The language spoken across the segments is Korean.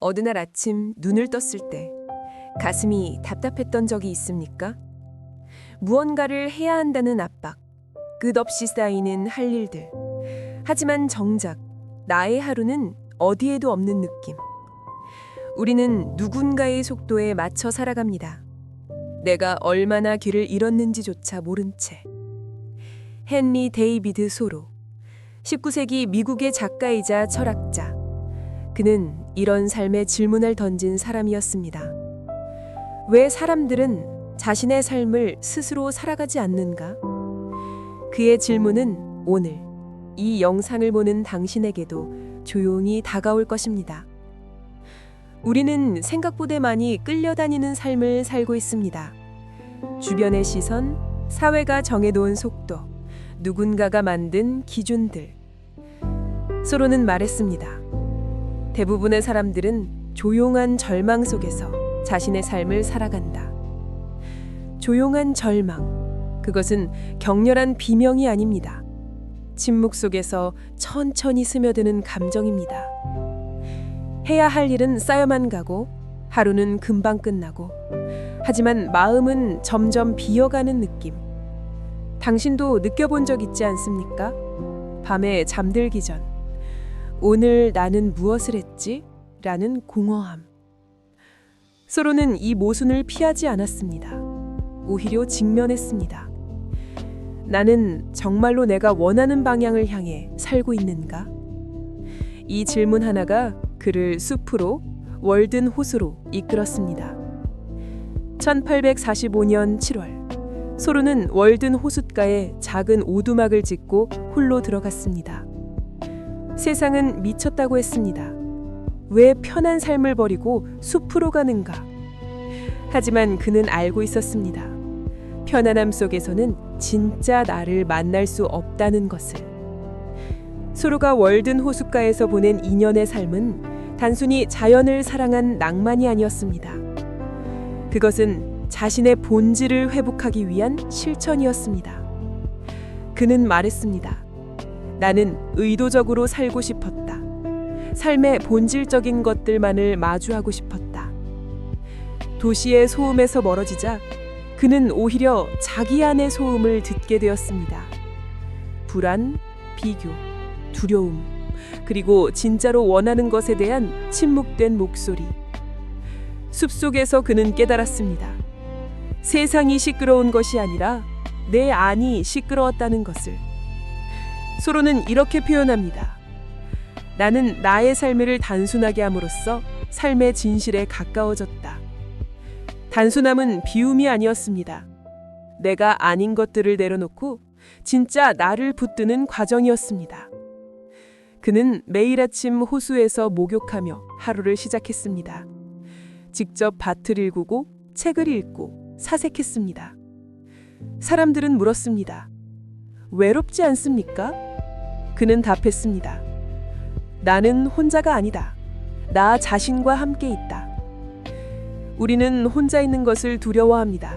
어느 날 아침 눈을 떴을 때 가슴이 답답했던 적이 있습니까? 무언가를 해야 한다는 압박, 끝없이 쌓이는 할 일들. 하지만 정작 나의 하루는 어디에도 없는 느낌. 우리는 누군가의 속도에 맞춰 살아갑니다. 내가 얼마나 길을 잃었는지조차 모른 채. 헨리 데이비드 소로, 19세기 미국의 작가이자 철학자. 그는 이런 삶의 질문을 던진 사람이었습니다. 왜 사람들은 자신의 삶을 스스로 살아가지 않는가? 그의 질문은 오늘 이 영상을 보는 당신에게도 조용히 다가올 것입니다. 우리는 생각보다 많이 끌려다니는 삶을 살고 있습니다. 주변의 시선, 사회가 정해놓은 속도, 누군가가 만든 기준들. 소로는 말했습니다. 대부분의 사람들은 조용한 절망 속에서 자신의 삶을 살아간다. 조용한 절망, 그것은 격렬한 비명이 아닙니다. 침묵 속에서 천천히 스며드는 감정입니다. 해야 할 일은 쌓여만 가고 하루는 금방 끝나고, 하지만 마음은 점점 비어가는 느낌. 당신도 느껴본 적 있지 않습니까? 밤에 잠들기 전 오늘 나는 무엇을 했지? 라는 공허함. 소로는 이 모순을 피하지 않았습니다. 오히려 직면했습니다. 나는 정말로 내가 원하는 방향을 향해 살고 있는가? 이 질문 하나가 그를 숲으로, 월든 호수로 이끌었습니다. 1845년 7월, 소로는 월든 호숫가에 작은 오두막을 짓고 홀로 들어갔습니다. 세상은 미쳤다고 했습니다. 왜 편한 삶을 버리고 숲으로 가는가? 하지만 그는 알고 있었습니다. 편안함 속에서는 진짜 나를 만날 수 없다는 것을. 소로가 월든 호숫가에서 보낸 2년의 삶은 단순히 자연을 사랑한 낭만이 아니었습니다. 그것은 자신의 본질을 회복하기 위한 실천이었습니다. 그는 말했습니다. 나는 의도적으로 살고 싶었다. 삶의 본질적인 것들만을 마주하고 싶었다. 도시의 소음에서 멀어지자 그는 오히려 자기 안의 소음을 듣게 되었습니다. 불안, 비교, 두려움, 그리고 진짜로 원하는 것에 대한 침묵된 목소리. 숲속에서 그는 깨달았습니다. 세상이 시끄러운 것이 아니라 내 안이 시끄러웠다는 것을. 소로는 이렇게 표현합니다. 나는 나의 삶을 단순하게 함으로써 삶의 진실에 가까워졌다. 단순함은 비움이 아니었습니다. 내가 아닌 것들을 내려놓고 진짜 나를 붙드는 과정이었습니다. 그는 매일 아침 호수에서 목욕하며 하루를 시작했습니다. 직접 밭을 일구고 책을 읽고 사색했습니다. 사람들은 물었습니다. 외롭지 않습니까? 그는 답했습니다. 나는 혼자가 아니다. 나 자신과 함께 있다. 우리는 혼자 있는 것을 두려워합니다.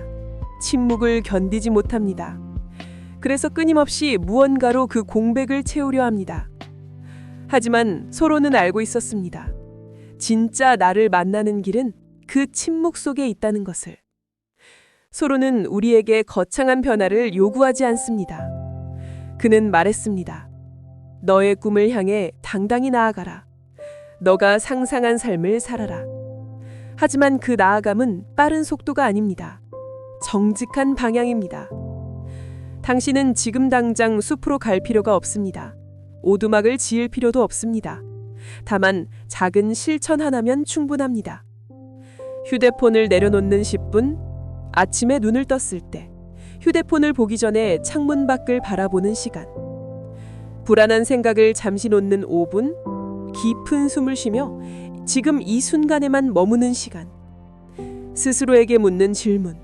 침묵을 견디지 못합니다. 그래서 끊임없이 무언가로 그 공백을 채우려 합니다. 하지만 소로는 알고 있었습니다. 진짜 나를 만나는 길은 그 침묵 속에 있다는 것을. 소로는 우리에게 거창한 변화를 요구하지 않습니다. 그는 말했습니다. 너의 꿈을 향해 당당히 나아가라. 너가 상상한 삶을 살아라. 하지만 그 나아감은 빠른 속도가 아닙니다. 정직한 방향입니다. 당신은 지금 당장 숲으로 갈 필요가 없습니다. 오두막을 지을 필요도 없습니다. 다만 작은 실천 하나면 충분합니다. 휴대폰을 내려놓는 10분, 아침에 눈을 떴을 때, 휴대폰을 보기 전에 창문 밖을 바라보는 시간, 불안한 생각을 잠시 놓는 5분, 깊은 숨을 쉬며 지금 이 순간에만 머무는 시간, 스스로에게 묻는 질문,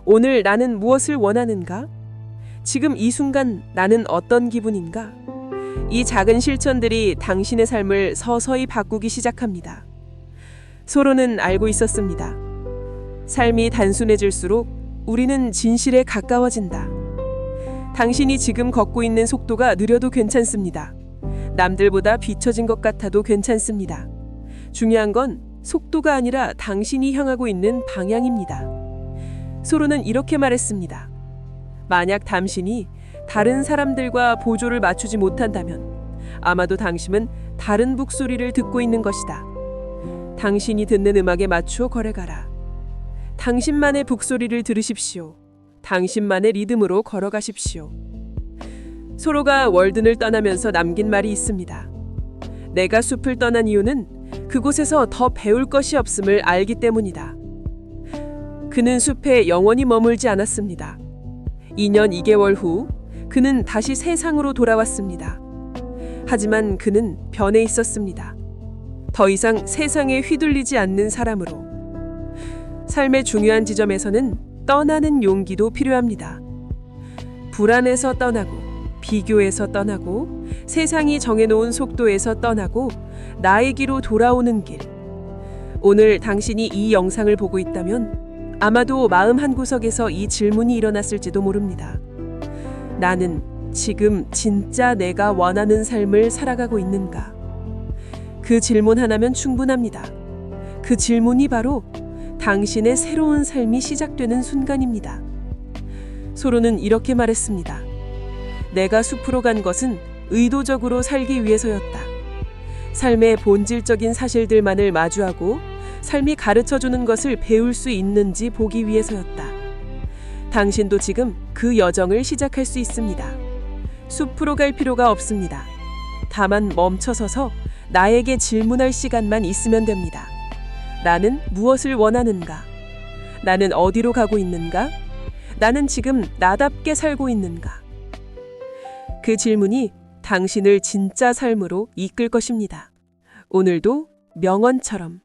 오늘 나는 무엇을 원하는가? 지금 이 순간 나는 어떤 기분인가? 이 작은 실천들이 당신의 삶을 서서히 바꾸기 시작합니다. 소로는 알고 있었습니다. 삶이 단순해질수록 우리는 진실에 가까워진다. 당신이 지금 걷고 있는 속도가 느려도 괜찮습니다. 남들보다 뒤처진 것 같아도 괜찮습니다. 중요한 건 속도가 아니라 당신이 향하고 있는 방향입니다. 소로는 이렇게 말했습니다. 만약 당신이 다른 사람들과 보조를 맞추지 못한다면 아마도 당신은 다른 북소리를 듣고 있는 것이다. 당신이 듣는 음악에 맞추어 걸어가라. 당신만의 북소리를 들으십시오. 당신만의 리듬으로 걸어가십시오. 소로가 월든을 떠나면서 남긴 말이 있습니다. 내가 숲을 떠난 이유는 그곳에서 더 배울 것이 없음을 알기 때문이다. 그는 숲에 영원히 머물지 않았습니다. 2년 2개월 후 그는 다시 세상으로 돌아왔습니다. 하지만 그는 변해 있었습니다. 더 이상 세상에 휘둘리지 않는 사람으로. 삶의 중요한 지점에서는 떠나는 용기도 필요합니다. 불안에서 떠나고, 비교에서 떠나고, 세상이 정해놓은 속도에서 떠나고, 나에게로 돌아오는 길. 오늘 당신이 이 영상을 보고 있다면 아마도 마음 한구석에서 이 질문이 일어났을지도 모릅니다. 나는 지금 진짜 내가 원하는 삶을 살아가고 있는가? 그 질문 하나면 충분합니다. 그 질문이 바로 당신의 새로운 삶이 시작되는 순간입니다. 소로는 이렇게 말했습니다. 내가 숲으로 간 것은 의도적으로 살기 위해서였다. 삶의 본질적인 사실들만을 마주하고 삶이 가르쳐주는 것을 배울 수 있는지 보기 위해서였다. 당신도 지금 그 여정을 시작할 수 있습니다. 숲으로 갈 필요가 없습니다. 다만 멈춰서서 나에게 질문할 시간만 있으면 됩니다. 나는 무엇을 원하는가? 나는 어디로 가고 있는가? 나는 지금 나답게 살고 있는가? 그 질문이 당신을 진짜 삶으로 이끌 것입니다. 오늘도 명언처럼